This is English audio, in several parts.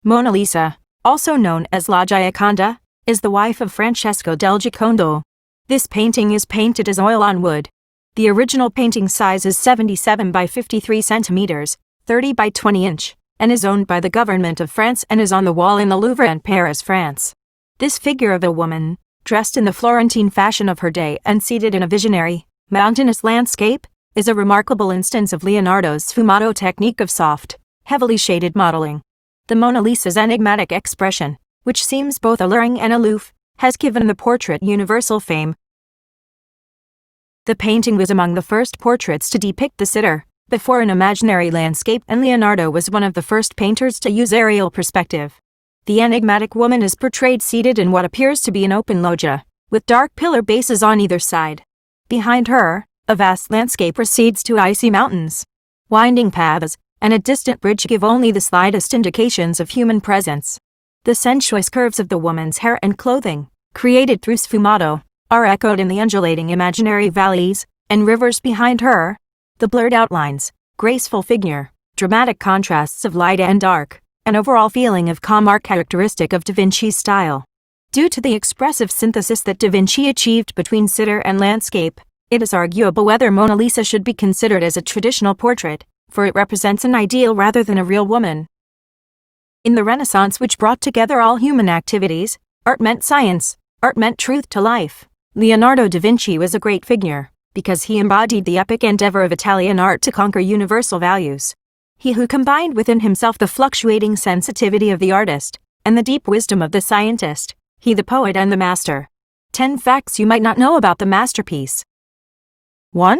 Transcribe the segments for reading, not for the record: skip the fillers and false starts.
Mona Lisa, also known as La Gioconda, is the wife of Francesco del Giocondo. This painting is painted as oil on wood. The original painting size is 77 by 53 centimeters, 30 by 20 inch, and is owned by the government of France and is on the wall in the Louvre in Paris, France. This figure of a woman, dressed in the Florentine fashion of her day and seated in a visionary, mountainous landscape, is a remarkable instance of Leonardo's sfumato technique of soft, heavily shaded modeling. The Mona Lisa's enigmatic expression, which seems both alluring and aloof, has given the portrait universal fame. The painting was among the first portraits to depict the sitter, before an imaginary landscape, and Leonardo was one of the first painters to use aerial perspective. The enigmatic woman is portrayed seated in what appears to be an open loggia, with dark pillar bases on either side. Behind her, a vast landscape recedes to icy mountains. Winding paths and a distant bridge give only the slightest indications of human presence. The sensuous curves of the woman's hair and clothing, created through sfumato, are echoed in the undulating imaginary valleys and rivers behind her. The blurred outlines, graceful figure, dramatic contrasts of light and dark, an overall feeling of calm are characteristic of Da Vinci's style. Due to the expressive synthesis that Da Vinci achieved between sitter and landscape, it is arguable whether Mona Lisa should be considered as a traditional portrait, for it represents an ideal rather than a real woman. In the Renaissance, which brought together all human activities, art meant science, art meant truth to life. Leonardo da Vinci was a great figure, because he embodied the epic endeavor of Italian art to conquer universal values. He who combined within himself the fluctuating sensitivity of the artist, and the deep wisdom of the scientist, he the poet and the master. 10 facts you might not know about the masterpiece. 1.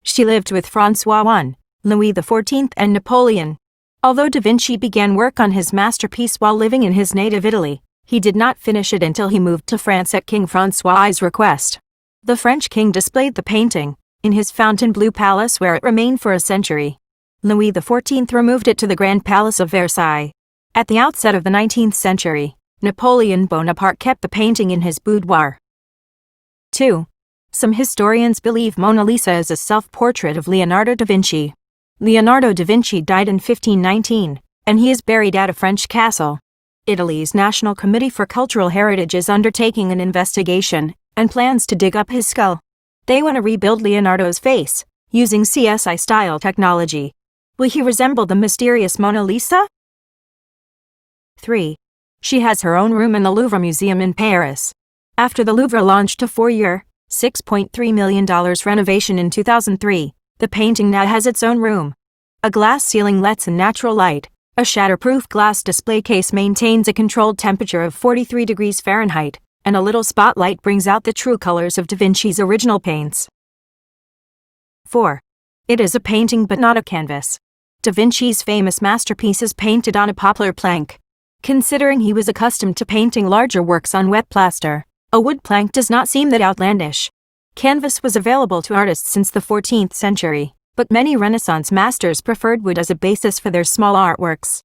She lived with François I, Louis XIV and Napoleon. Although Da Vinci began work on his masterpiece while living in his native Italy, he did not finish it until he moved to France at King François' request. The French king displayed the painting in his Fontainebleau palace, where it remained for a century. Louis XIV removed it to the Grand Palace of Versailles. At the outset of the 19th century, Napoleon Bonaparte kept the painting in his boudoir. 2. Some historians believe Mona Lisa is a self-portrait of Leonardo da Vinci. Leonardo da Vinci died in 1519, and he is buried at a French castle. Italy's National Committee for Cultural Heritage is undertaking an investigation and plans to dig up his skull. They want to rebuild Leonardo's face, using CSI-style technology. Will he resemble the mysterious Mona Lisa? 3. She has her own room in the Louvre Museum in Paris. After the Louvre launched a 4-year, $6.3 million renovation in 2003, the painting now has its own room. A glass ceiling lets in natural light. A shatterproof glass display case maintains a controlled temperature of 43 degrees Fahrenheit, and a little spotlight brings out the true colors of Da Vinci's original paints. 4. It is a painting but not a canvas. Da Vinci's famous masterpiece is painted on a poplar plank. Considering he was accustomed to painting larger works on wet plaster, a wood plank does not seem that outlandish. Canvas was available to artists since the 14th century, but many Renaissance masters preferred wood as a basis for their small artworks.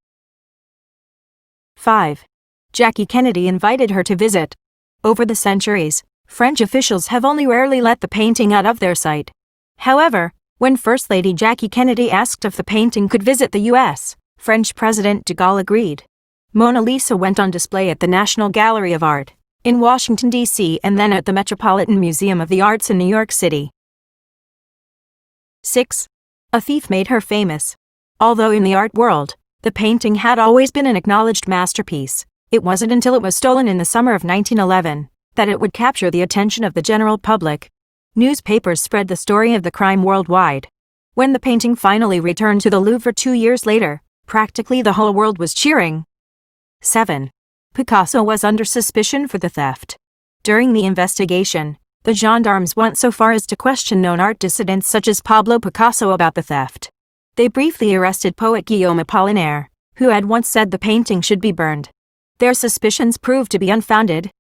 5. Jackie Kennedy invited her to visit. Over the centuries, French officials have only rarely let the painting out of their sight. However, when First Lady Jackie Kennedy asked if the painting could visit the U.S., French President de Gaulle agreed. Mona Lisa went on display at the National Gallery of Art in Washington, D.C., and then at the Metropolitan Museum of the Arts in New York City. 6. A thief made her famous. Although in the art world, the painting had always been an acknowledged masterpiece, it wasn't until it was stolen in the summer of 1911 that it would capture the attention of the general public. Newspapers spread the story of the crime worldwide. When the painting finally returned to the Louvre 2 years later, practically the whole world was cheering. 7. Picasso was under suspicion for the theft. During the investigation, the gendarmes went so far as to question known art dissidents such as Pablo Picasso about the theft. They briefly arrested poet Guillaume Apollinaire, who had once said the painting should be burned. Their suspicions proved to be unfounded.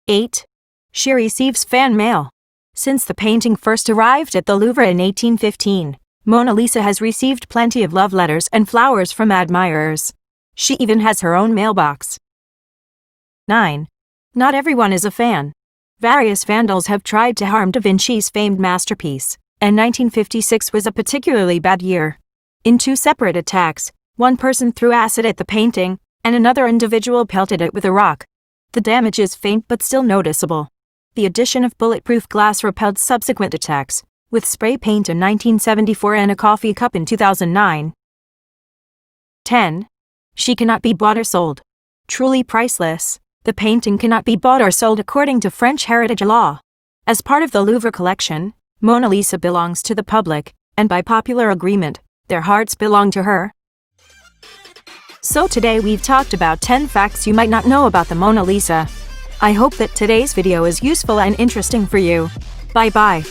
8. She receives fan mail. Since the painting first arrived at the Louvre in 1815, Mona Lisa has received plenty of love letters and flowers from admirers. She even has her own mailbox. 9. Not everyone is a fan. Various vandals have tried to harm Da Vinci's famed masterpiece, and 1956 was a particularly bad year. In 2 separate attacks, One person threw acid at the painting, and another individual pelted it with a rock. The damage is faint but still noticeable. The addition of bulletproof glass repelled subsequent attacks, with spray paint in 1974 and a coffee cup in 2009. 10. She cannot be bought or sold. Truly priceless, the painting cannot be bought or sold according to French heritage law. As part of the Louvre collection, Mona Lisa belongs to the public, and by popular agreement, their hearts belong to her. So today we've talked about 10 facts you might not know about the Mona Lisa. I hope that today's video is useful and interesting for you. Bye-bye.